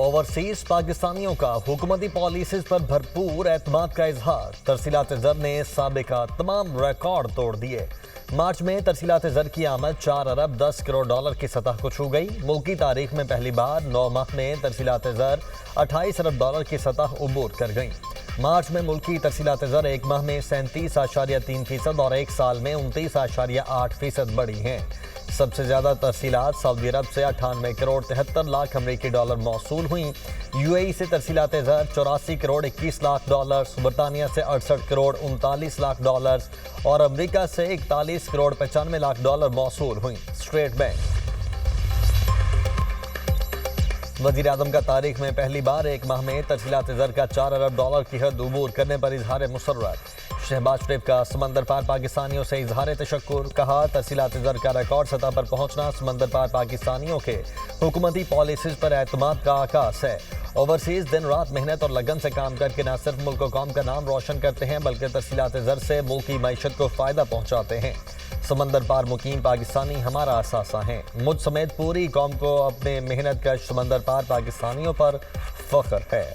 Overseas पाकिस्तानियों का हुकूमती पॉलिसीज पर भरपूर एतमाद का इजहार। तरसीलात ज़र ने साबिका तमाम रिकॉर्ड तोड़ दिए। मार्च में तरसीलात ज़र की आमद 4 अरब 10 करोड़ डॉलर की सतह को छू गई। मुल्क की तारीख में पहली बार 9 माह में तरसीलात ज़र 28 अरब डॉलर की सतह उबूर कर गई। मार्च में मुल्क की तरसीलात ज़र एक माह में 37.3% और एक साल में 29.8% बढ़ी हैं। सबसे ज़्यादा तरसीलात सऊदी अरब से 98 करोड़ 73 लाख अमरीकी डॉलर मौसूल हुई। यूएई से तरसीलात ज़र 84 करोड़ 21 लाख डॉलर, बरतानिया से 68 करोड़ 39 लाख डॉलर और अमरीका से 41 करोड़ 95 लाख डॉलर मौसूल हुई। स्टेट बैंक वज़ीर आज़म का तारीख में पहली बार एक माह में तरसीलात ज़र का 4 अरब डॉलर की हद उबूर करने पर इजहार मुसर्रत। शहबाज शरीफ का समंदर पार पाकिस्तानियों से इजहार तशक्कुर। कहा, तरसीलात ज़र का रिकॉर्ड सतह पर पहुंचना समंदर पार पाकिस्तानियों के हुकूमती पॉलिसीज पर एतमाद का आकाश है। ओवरसीज दिन रात मेहनत और लगन से काम करके न सिर्फ मुल्क और कौम का नाम रोशन करते हैं बल्कि तरसीलात ज़र से मुल्क की मईशत को फ़ायदा पहुँचाते हैं। समंदर पार मुकीम पाकिस्तानी हमारा असासा हैं। मुझ समेत पूरी कौम को अपने मेहनत का समंदर पार पाकिस्तानियों पर फख्र है।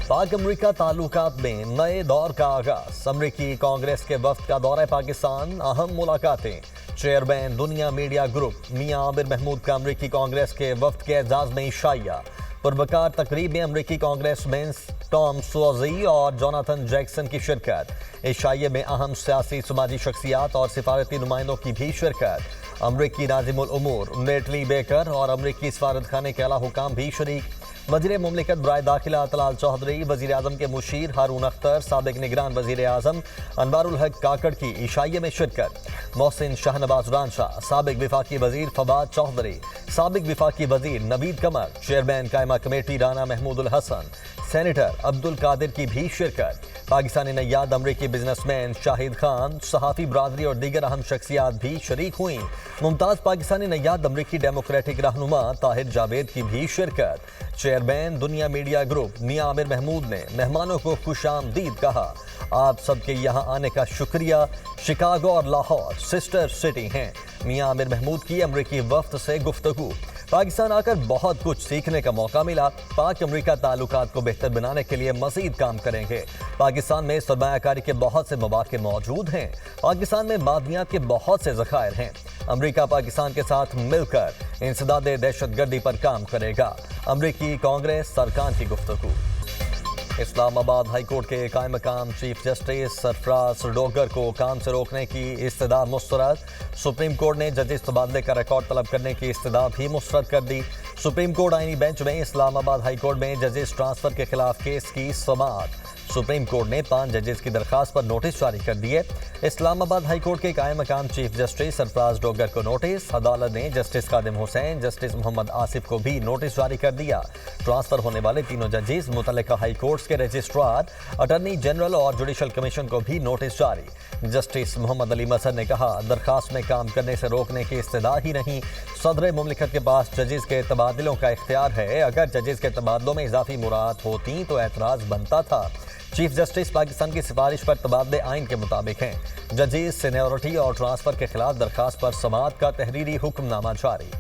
पाक अमरीका ताल्लुकात में नए दौर का आगाज। अमरीकी कांग्रेस के वफ्द का दौरा पाकिस्तान, अहम मुलाकातें। चेयरमैन दुनिया मीडिया ग्रुप मियां आमिर महमूद का अमरीकी कांग्रेस के वफ्द के एजाज में इशाया। पुरवकार तकरीब में अमरीकी कांग्रेसमैन टॉम सुओजी और जोनाथन जैक्सन की शिरकत। इशाये में अहम सियासी समाजी शख्सियात और सिफारती नुमाइंदों की भी शिरकत। अमरीकी नाज़िमुल उमूर नेटली बेकर और अमरीकी सफारत खाने के आला हुकाम भी शरीक। वज़ीर मुमलिकत बराए दाखिला तलाल चौधरी, वज़ीर आज़म के मुशीर हारून अख्तर, साबिक निगरान वज़ीर आज़म अनवारुल हक काकड़ की इशाये में शिरकत। मोहसिन शाहनवाज रानशाह, साबिक विफाकी वज़ीर फवाद चौधरी, साबिक विफाकी वज़ीर नवीद कमर, चेयरमैन कायमा कमेटी राना महमूदुल हसन, सेनेटर अब्दुल कादिर की भी शिरकत। पाकिस्तानी नैयाद अमरीकी बिजनेसमैन शाहिद खान, सहाफ़ी बरादरी और दीगर अहम शख्सियात भी शरीक हुई। मुमताज़ पाकिस्तानी नैयाद अमरीकी डेमोक्रेटिक रहनुमा ताहिर जावेद की भी शिरकत। चेयरमैन दुनिया मीडिया ग्रुप मियां आमिर महमूद ने मेहमानों को खुशामदीद कहा। आप सबके यहाँ आने का शुक्रिया। शिकागो और लाहौर सिस्टर सिटी हैं। मियां आमिर महमूद की अमरीकी वफ्द से गुफ्तगू। पाकिस्तान आकर बहुत कुछ सीखने का मौका मिला। पाक अमरीका ताल्लुकात को बेहतर बनाने के लिए मजीद काम करेंगे। पाकिस्तान में सरमायाकारी के बहुत से मौके मौजूद हैं। पाकिस्तान में मादनियात के बहुत से ज़खायर हैं। अमरीका पाकिस्तान के साथ मिलकर इंसदादे दहशतगर्दी पर काम करेगा। अमरीकी कांग्रेस सरकार की गुफ्तगू। इस्लामाबाद हाईकोर्ट के कायम मकाम चीफ जस्टिस सरफराज डोगर को काम से रोकने की इस्तदा मुस्तरद। सुप्रीम कोर्ट ने जजेस तबादले का रिकॉर्ड तलब करने की इस्तदा भी मुस्तरद कर दी। सुप्रीम कोर्ट आईनी बेंच में इस्लामाबाद हाईकोर्ट में जजेस ट्रांसफर के खिलाफ केस की समाअत। सुप्रीम कोर्ट ने 5 जजेस की दरखास्त पर नोटिस जारी कर दिए। इस्लामाबाद हाईकोर्ट के कायम मकाम चीफ जस्टिस सरफराज डोगर को नोटिस। अदालत ने जस्टिस कादिम हुसैन, जस्टिस मोहम्मद आसिफ को भी नोटिस जारी कर दिया। ट्रांसफर होने वाले तीनों जजेस मुतल्लिका हाई कोर्ट्स के रजिस्ट्रार, अटॉर्नी जनरल और जुडिशल कमीशन को भी नोटिस जारी। जस्टिस मोहम्मद अली मसर ने कहा, दरखास्त में काम करने से रोकने की इस्तदा ही नहीं, सदर मुमलिकत के पास जजेस के तबादलों का इख्तियार है। अगर जजेस के तबादलों में इजाफी मुराद होती तो एतराज़ बनता था। चीफ जस्टिस पाकिस्तान की सिफारिश पर तबादले आइन के मुताबिक हैं। जजेस सीनियरिटी और ट्रांसफर के खिलाफ दरखास्त पर समाअत का तहरीरी हुक्मनामा जारी।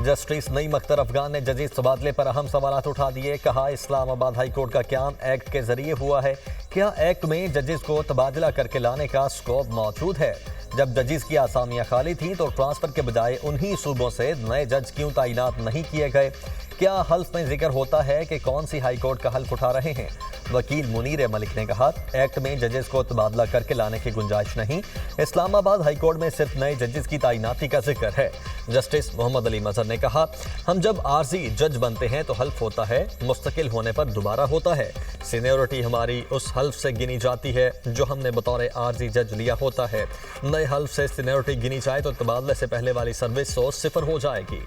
जस्टिस नईम अख्तर अफगान ने जजेस तबादले पर अहम सवालात उठा दिए। कहा, इस्लामाबाद हाईकोर्ट का क्याम एक्ट के जरिए हुआ है। क्या एक्ट में जजेस को तबादला करके लाने का स्कोप मौजूद है? जब जजेस की आसामियां खाली थीं तो ट्रांसफर के बजाय उन्हीं सूबों से नए जज क्यों तैनात नहीं किए गए? क्या हल्फ में जिक्र होता है कि कौन सी हाई कोर्ट का हल्फ उठा रहे हैं? वकील मुनीर मलिक ने कहा, एक्ट में जजेस को तबादला करके लाने की गुंजाइश नहीं। इस्लामाबाद हाई कोर्ट में सिर्फ नए जजेस की तैनाती का जिक्र है। जस्टिस मोहम्मद अली मजहर ने कहा, हम जब आर्जी जज बनते हैं तो हल्फ होता है, मुस्तकिल होने पर दोबारा होता है। सीनियरिटी हमारी उस हल्फ से गिनी जाती है जो हमने बतौर आर्जी जज लिया होता है। नए हल्फ से सीनियरिटी गिनी जाए तो तबादले से पहले वाली सर्विस 0 हो जाएगी।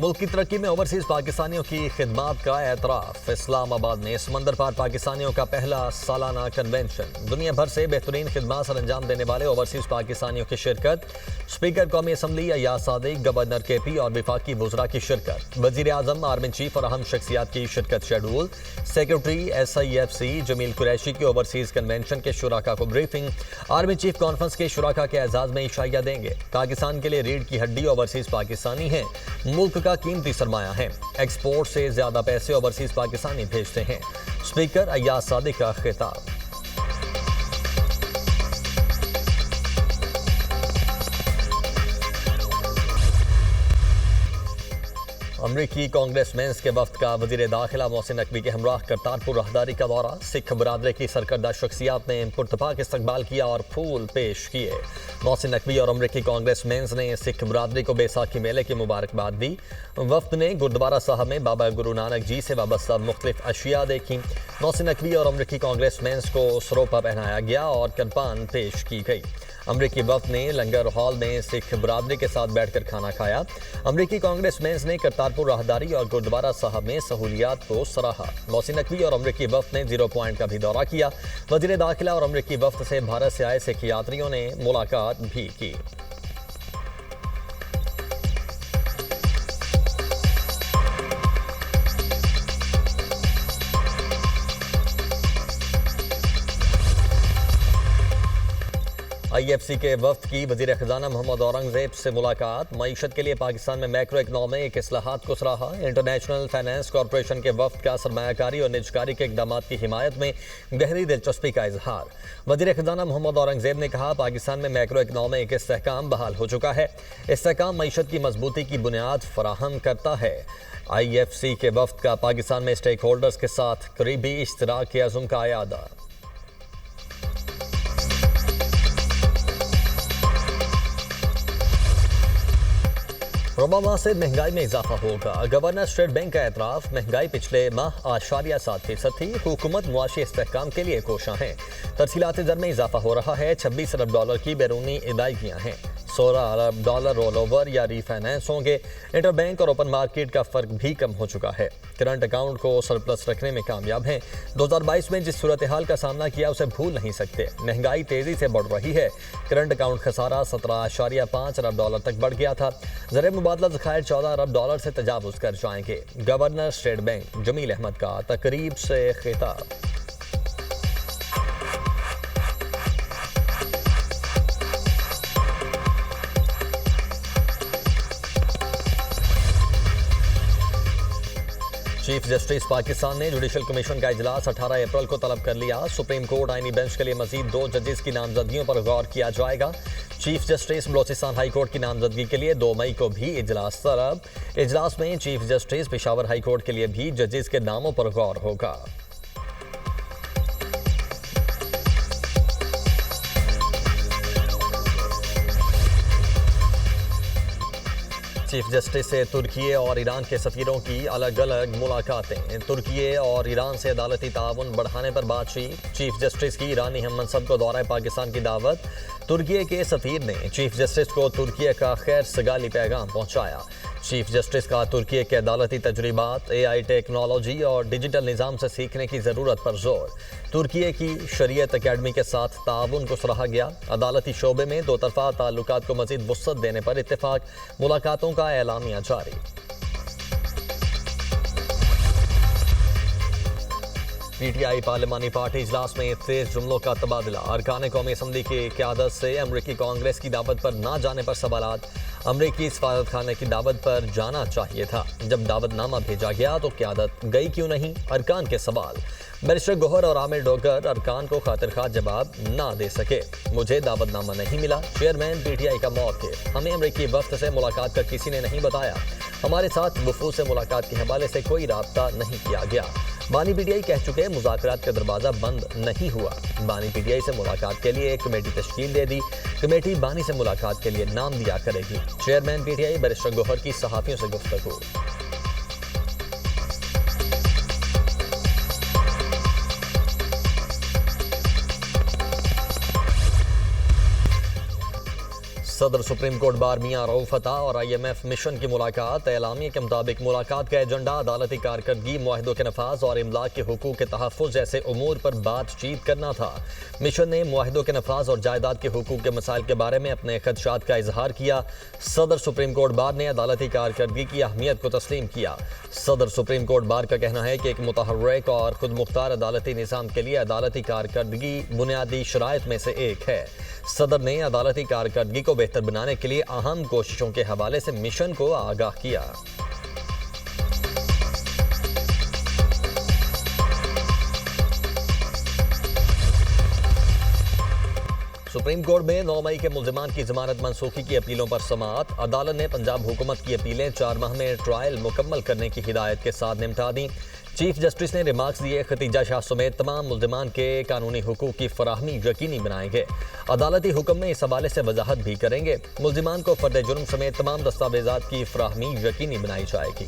मुल्क की तरक्की में ओवरसीज पाकिस्तानियों की खिदमत का एतराफ। इस्लामाबाद में समंदर पार पाकिस्तानियों का पहला सालाना कन्वेंशन। दुनिया भर से बेहतरीन खिदमत सर अंजाम देने वाले ओवरसीज पाकिस्तानियों की शिरकत। स्पीकर कौमी assembly Ayyaz Sadiq, governor KP और विफाकी वुज़रा की शिरकत। वज़ीर आज़म, आर्मी चीफ और अहम शख्सियात की शिरकत schedule. Secretary SIFC Jamil Qureshi की ओवरसीज कन्वेंशन के शुराका को ब्रीफिंग। आर्मी चीफ कॉन्फ्रेंस के शुराका के एजाज में इशाया देंगे। पाकिस्तान के लिए रीढ़ की हड्डी ओवरसीज पाकिस्तानी है, मुल्क का कीमती सरमाया है। एक्सपोर्ट से ज्यादा पैसे ओवरसीज पाकिस्तानी भेजते हैं। स्पीकर अय्याज सादिक का खिताब। अमरीकी कांग्रेसमैन के वफ्द का वजीर दाखिला मोहसिन नकवी के हमराह करतारपुर राहदारी का दौरा। सिख बरादरी की सरकर्दा शख्सियात ने पुरतपाक इस्तकबाल किया और फूल पेश किए। मोहसिन नकवी और अमरीकी कांग्रेसमैन ने सिख बरादरी को बैसाखी मेले की मुबारकबाद दी। वफ्द ने गुरुद्वारा साहब में बाबा गुरु नानक जी से वाबस्ता मुख्तलिफ अशिया देखी। मोहसिन नकवी और अमरीकी कांग्रेसमैन को सरोपा पहनाया गया और करपान पेश की गई। अमरीकी वफ्द ने लंगर हॉल में सिख बरादरी के साथ बैठकर खाना खाया। अमरीकी कांग्रेसमैन ने करतारपुर राहदारी और गुरुद्वारा साहब में सहूलियात को सराहा। मोहसिन नकवी और अमरीकी वफ्द ने 0 पॉइंट का भी दौरा किया। वजीर दाखिला और अमरीकी वफ्द से भारत से आए सिख यात्रियों ने मुलाकात भी की। IFC के वफ्द की वजीर खजाना मोहम्मद औरंगजेब से मुलाकात। मईशत के लिए पाकिस्तान में मैक्रो इकनॉमिक इस्लाहात को सराहा। इंटरनेशनल फाइनेंस कॉरपोरेशन के वफ्द का सरमायाकारी और निजकारी के इकदाम की हिमायत में गहरी दिलचस्पी का इजहार। वजीर खजाना मोहम्मद औरंगजेब ने कहा, पाकिस्तान में मैक्रो इकनॉमिक इस्तेहकाम बहाल हो चुका है। इस्तेहकाम मईशत की मजबूती की बुनियाद फराहम करता है। IFC के वफ्द का पाकिस्तान में स्टेक होल्डर्स के साथ करीबी इश्तराक के अज़्म का अयादा। रबा माह से महंगाई में इजाफा होगा। गवर्नर स्टेट बैंक का एतराफ, महंगाई पिछले माह 8.7% थी। हुकूमत मुआशी इस्तेहकाम के लिए कोशां है। तरसीलाती दर में इजाफा हो रहा है। $26 अरब की बैरूनी अदायगियां हैं। $16 अरब रोल ओवर या रीफाइनेंस होंगे। इंटरबैंक और ओपन मार्केट का फर्क भी कम हो चुका है। करंट अकाउंट को सरप्लस रखने में कामयाब हैं। 2022 में जिस सूरत हाल का सामना किया उसे भूल नहीं सकते। महंगाई तेजी से बढ़ रही है। करंट अकाउंट खसारा $17.5 अरब तक बढ़ गया था। ज़र मुबादला ज़खायर $14 अरब से तजावुज़ कर जाएंगे। Governor State Bank Jamil Ahmad का तकरीब से खिताब। चीफ जस्टिस पाकिस्तान ने जुडिशल कमीशन का इजलास 18 अप्रैल को तलब कर लिया। सुप्रीम कोर्ट आईनी बेंच के लिए मजीद 2 जजेस की नामजदगियों पर गौर किया जाएगा। Chief justice Balochistan high court की नामजदगी के लिए 2 मई को भी इजलास तलब। इजलास में chief justice Peshawar high court के लिए भी जजेस के नामों पर गौर होगा। चीफ जस्टिस से तुर्की और ईरान के सफीरों की अलग अलग मुलाकातें। तुर्की और ईरान से अदालती ताउन बढ़ाने पर बातचीत। चीफ जस्टिस की ईरानी हम मनसब को दौरा पाकिस्तान की दावत। तुर्की के सफीर ने चीफ जस्टिस को तुर्की का खैर सगाली पैगाम पहुंचाया। चीफ जस्टिस का तुर्की के अदालती तजुर्बात, AI टेक्नोलॉजी और डिजिटल निज़ाम से सीखने की ज़रूरत पर जोर। तुर्की की शरीयत अकेडमी के साथ ताउन को सराहा गया। अदालती शोबे में 2 तरफ़ा ताल्लुकात को मज़ीद वुसअत देने पर इत्तेफाक। मुलाकातों का एलामिया जारी। PTI पार्लिमानी पार्टी इजलास में तेज जुमलों का तबादला। अरकान कौमी असम्बली की क़यादत से अमरीकी कांग्रेस की दावत पर ना जाने पर सवालात। अमरीकी सफारत खाने की दावत पर जाना चाहिए था। जब दावतनामा भेजा गया तो क़यादत गई क्यों नहीं? अरकान के सवाल। बैरिस्टर गोहर और आमिर डोगर अरकान को खातिरखा जवाब ना दे सके। मुझे दावतनामा नहीं मिला। चेयरमैन PTI का मौक़िफ़, हमें अमरीकी वफ़द से मुलाकात का किसी ने नहीं बताया। हमारे साथ वफूद से मुलाकात के हवाले से कोई राब्ता नहीं किया गया। बानी PTI कह चुके मुज़ाकरात का दरवाज़ा बंद नहीं हुआ। बानी PTI से मुलाकात के लिए एक कमेटी तश्कील दे दी। कमेटी बानी से मुलाकात के लिए नाम दिया करेगी। चेयरमैन PTI बैरिस्टर गोहर की सहाफ़ियों से गुफ्तगू। सदर सुप्रीम कोर्ट बार मियां रऊफ अता और IMF मिशन की मुलाकात। एलामिया के मुताबिक मुलाकात का एजेंडा अदालती कारकर्दगी, मुआहदों के नफाज और इमलाक के हुकूक के तहफ़्फ़ुज़ जैसे उमूर पर बातचीत करना था। मिशन ने मुआहदों के नफाज और जायदाद के हुकूक के मसाइल के बारे में अपने खदशात का इजहार किया। सदर सुप्रीम कोर्ट बार ने अदालती कारकर्दगी की अहमियत को तस्लीम किया। सदर सुप्रीम कोर्ट बार का कहना है कि एक मुतहर्रिक और खुद मुख्तार अदालती निज़ाम के लिए अदालती कारकर्दगी बुनियादी शराइत में से एक है। सदर ने अदालती कारकर्दगी को बेहतर बनाने के लिए अहम कोशिशों के हवाले से मिशन को आगाह किया। सुप्रीम कोर्ट में 9 मई के मुल्जिमान की जमानत मनसूखी की अपीलों पर समाअत। अदालत ने पंजाब हुकूमत की अपीलें 4 माह में ट्रायल मुकम्मल करने की हिदायत के साथ निपटा दी। चीफ जस्टिस ने रिमार्क्स दिए, खतीजा शाह समेत तमाम मुल्जिमान के कानूनी हुकूक की फराहमी यकीनी बनाएंगे। अदालती हुक्म में इस हवाले से वजाहत भी करेंगे। मुल्जिमान को फर्द जुर्म समेत तमाम दस्तावेजात की फराहमी यकीनी बनाई जाएगी।